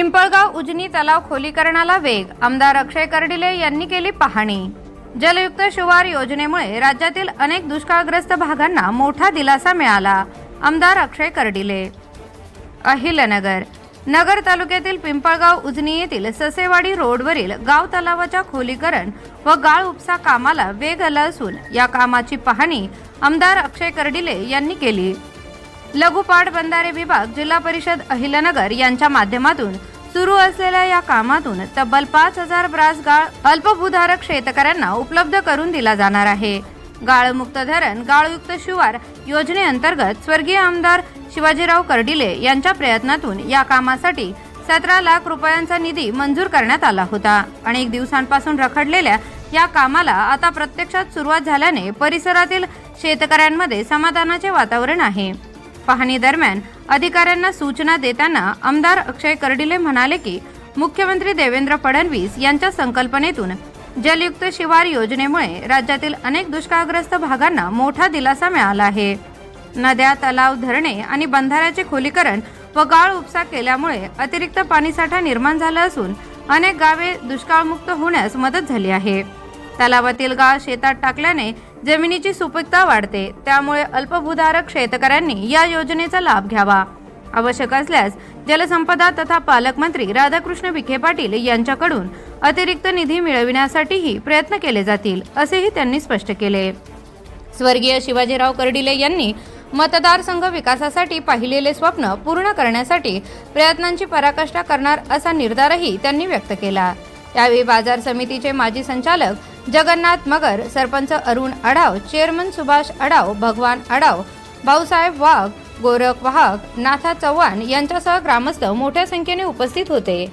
पिंपळगाव उजनी तलाव खोलीकरणाला वेग, आमदार अक्षय कर्डिले यांनी केली पाहणी। जलयुक्त शिवार योजनेमुळे राज्यातील अनेक दुष्काळग्रस्त भागांना मोठा दिलासा मिळाला, आमदार अक्षय कर्डिले। अहिल्यानगर नगर तालुक्यातील पिंपळगाव उजनी येथील ससेवाडी रोडवरील गाव तलावाच्या खोलीकरण व गाळ उपसा कामाला वेग आला असून या कामाची पाहणी आमदार अक्षय कर्डिले यांनी केली। लघु पाटबंधारे विभाग, जिल्हा परिषद अहिल्यानगर यांच्या माध्यमातून सुरू असलेल्या या कामातून तब्बल 5000 ब्रास गाळ अल्पभूधारक शेतकऱ्यांना उपलब्ध करून दिला जाणार आहे। गाळमुक्त धरण गाळयुक्त शिवार योजनेअंतर्गत स्वर्गीय आमदार शिवाजीराव कर्डिले यांच्या प्रयत्नातून या कामासाठी 17 लाख रुपयांचा निधी मंजूर करण्यात आला होता। अनेक दिवसांपासून रखडलेल्या या कामाला आता प्रत्यक्षात सुरुवात झाल्याने परिसरातील शेतकऱ्यांमध्ये समाधानाचे वातावरण आहे। पाहणी दरम्यान अधिकाऱ्यांना सूचना देताना आमदार अक्षय कर्डिले म्हणाले की मुख्यमंत्री देवेंद्र फडणवीस यांच्या संकल्पनेतून जलयुक्त शिवार योजनेमुळे राज्यातील अनेक दुष्काळग्रस्त भागांना मोठा दिलासा मिळाला आहे। नद्या, तलाव, धरणे आणि बंधाऱ्याचे खोलीकरण व गाळ उपसा केल्यामुळे अतिरिक्त पाणीसाठा निर्माण झाला असून अनेक गावे दुष्काळमुक्त होण्यास मदत झाली आहे। तलावातील गाळ शेतात टाकल्याने जमिनीची सुपीकता वाढते, त्यामुळे अल्पभूधारक शेतकऱ्यांनी या योजनेचा लाभ घ्यावा। आवश्यक असल्यास जलसंपदा तथा पालकमंत्री राधाकृष्ण विखे पाटील यांच्याकडून अतिरिक्त निधी मिळविण्यासाठीही प्रयत्न केले जातील, असेही त्यांनी स्पष्ट केले। स्वर्गीय शिवाजीराव कर्डिले यांनी मतदारसंघ विकासासाठी पाहिलेले स्वप्न पूर्ण करण्यासाठी प्रयत्नांची पराकाष्ठा करणार असा निर्धारही त्यांनी व्यक्त केला। यावेळी बाजार समितीचे माजी संचालक जगन्नाथ मगर, सरपंच अरुण अडाव, चेअरमन सुभाष अडाव, भगवान अडाव, भाऊसाहेब वाघ, गोरख वाहक, नाथा चव्हाण यांच्यासह ग्रामस्थ मोठ्या संख्येने उपस्थित होते।